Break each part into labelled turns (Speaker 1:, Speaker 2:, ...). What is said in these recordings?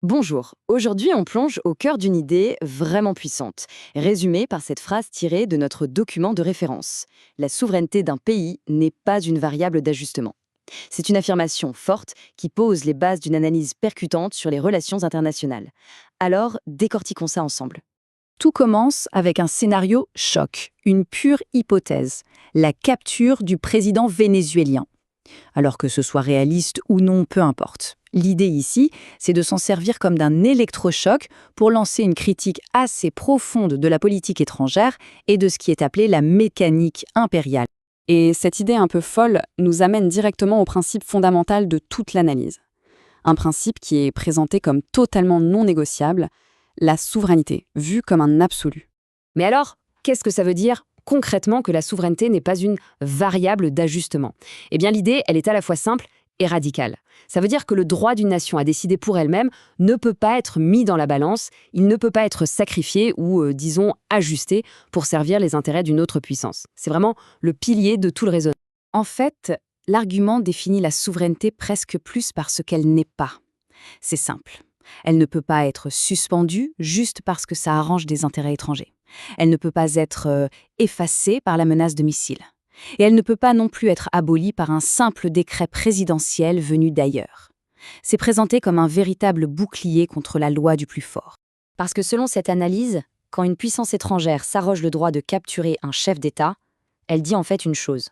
Speaker 1: Bonjour, aujourd'hui on plonge au cœur d'une idée vraiment puissante, résumée par cette phrase tirée de notre document de référence. La souveraineté d'un pays n'est pas une variable d'ajustement. C'est une affirmation forte qui pose les bases d'une analyse percutante sur les relations internationales. Alors, décortiquons ça ensemble.
Speaker 2: Tout commence avec un scénario choc, une pure hypothèse, la capture du président vénézuélien. Alors que ce soit réaliste ou non, peu importe. L'idée ici, c'est de s'en servir comme d'un électrochoc pour lancer une critique assez profonde de la politique étrangère et de ce qui est appelé la mécanique impériale.
Speaker 3: Et cette idée un peu folle nous amène directement au principe fondamental de toute l'analyse. Un principe qui est présenté comme totalement non négociable, la souveraineté, vue comme un absolu.
Speaker 1: Mais alors, qu'est-ce que ça veut dire concrètement que la souveraineté n'est pas une variable d'ajustement? Eh bien l'idée, elle est à la fois simple et radicale. Ça veut dire que le droit d'une nation à décider pour elle-même ne peut pas être mis dans la balance, il ne peut pas être sacrifié ou, disons, ajusté pour servir les intérêts d'une autre puissance. C'est vraiment le pilier de tout le raisonnement.
Speaker 2: En fait, l'argument définit la souveraineté presque plus par ce qu'elle n'est pas. C'est simple. Elle ne peut pas être suspendue juste parce que ça arrange des intérêts étrangers. Elle ne peut pas être effacée par la menace de missiles. Et elle ne peut pas non plus être abolie par un simple décret présidentiel venu d'ailleurs. C'est présenté comme un véritable bouclier contre la loi du plus fort.
Speaker 1: Parce que selon cette analyse, quand une puissance étrangère s'arroge le droit de capturer un chef d'État, elle dit en fait une chose.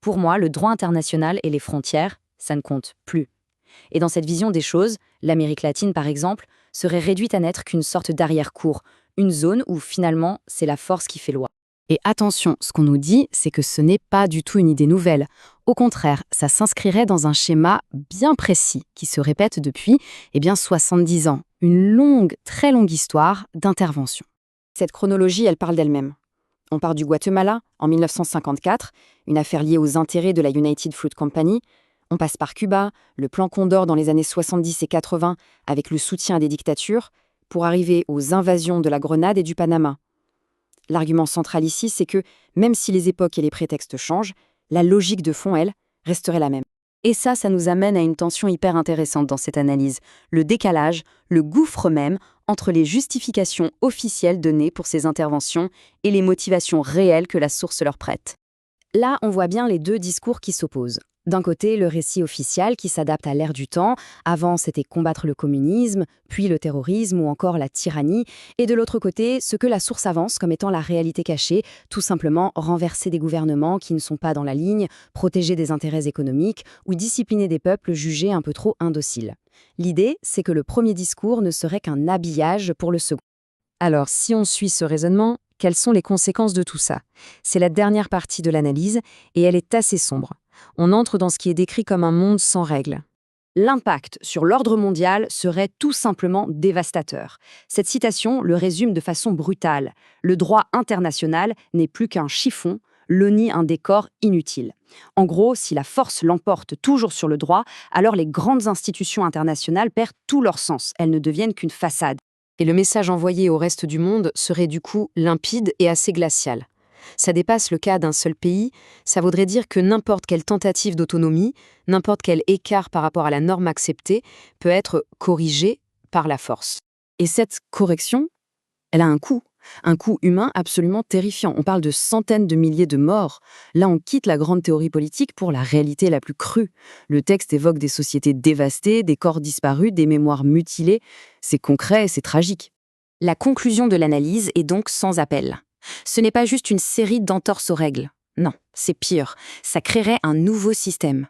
Speaker 1: Pour moi, le droit international et les frontières, ça ne compte plus. Et dans cette vision des choses, l'Amérique latine, par exemple, serait réduite à n'être qu'une sorte d'arrière-cour, une zone où finalement c'est la force qui fait loi.
Speaker 2: Et attention, ce qu'on nous dit, c'est que ce n'est pas du tout une idée nouvelle. Au contraire, ça s'inscrirait dans un schéma bien précis qui se répète depuis 70 ans. Une longue, très longue histoire d'intervention.
Speaker 3: Cette chronologie, elle parle d'elle-même. On part du Guatemala, en 1954, une affaire liée aux intérêts de la United Fruit Company. On passe par Cuba, le plan Condor dans les années 70 et 80, avec le soutien à des dictatures, pour arriver aux invasions de la Grenade et du Panama. L'argument central ici, c'est que, même si les époques et les prétextes changent, la logique de fond, elle, resterait la même.
Speaker 2: Et ça nous amène à une tension hyper intéressante dans cette analyse. Le décalage, le gouffre même, entre les justifications officielles données pour ces interventions et les motivations réelles que la source leur prête.
Speaker 1: Là, on voit bien les deux discours qui s'opposent. D'un côté, le récit officiel qui s'adapte à l'ère du temps. Avant, c'était combattre le communisme, puis le terrorisme ou encore la tyrannie. Et de l'autre côté, ce que la source avance comme étant la réalité cachée, tout simplement renverser des gouvernements qui ne sont pas dans la ligne, protéger des intérêts économiques ou discipliner des peuples jugés un peu trop indociles. L'idée, c'est que le premier discours ne serait qu'un habillage pour le second.
Speaker 4: Alors, si on suit ce raisonnement, quelles sont les conséquences de tout ça? C'est la dernière partie de l'analyse et elle est assez sombre. On entre dans ce qui est décrit comme un monde sans règles.
Speaker 1: L'impact sur l'ordre mondial serait tout simplement dévastateur. Cette citation le résume de façon brutale. Le droit international n'est plus qu'un chiffon, l'ONU un décor inutile. En gros, si la force l'emporte toujours sur le droit, alors les grandes institutions internationales perdent tout leur sens. Elles ne deviennent qu'une façade.
Speaker 4: Et le message envoyé au reste du monde serait du coup limpide et assez glacial. Ça dépasse le cas d'un seul pays, ça voudrait dire que n'importe quelle tentative d'autonomie, n'importe quel écart par rapport à la norme acceptée peut être corrigé par la force.
Speaker 2: Et cette correction, elle a un coût humain absolument terrifiant. On parle de centaines de milliers de morts. Là, on quitte la grande théorie politique pour la réalité la plus crue. Le texte évoque des sociétés dévastées, des corps disparus, des mémoires mutilées. C'est concret et c'est tragique.
Speaker 1: La conclusion de l'analyse est donc sans appel. Ce n'est pas juste une série d'entorses aux règles. Non, c'est pire. Ça créerait un nouveau système.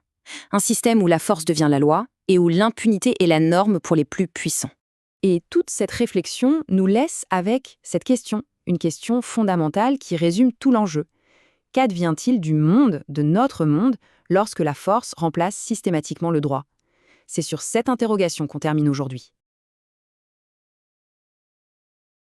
Speaker 1: Un système où la force devient la loi et où l'impunité est la norme pour les plus puissants.
Speaker 2: Et toute cette réflexion nous laisse avec cette question, une question fondamentale qui résume tout l'enjeu. Qu'advient-il du monde, de notre monde, lorsque la force remplace systématiquement le droit? C'est sur cette interrogation qu'on termine aujourd'hui.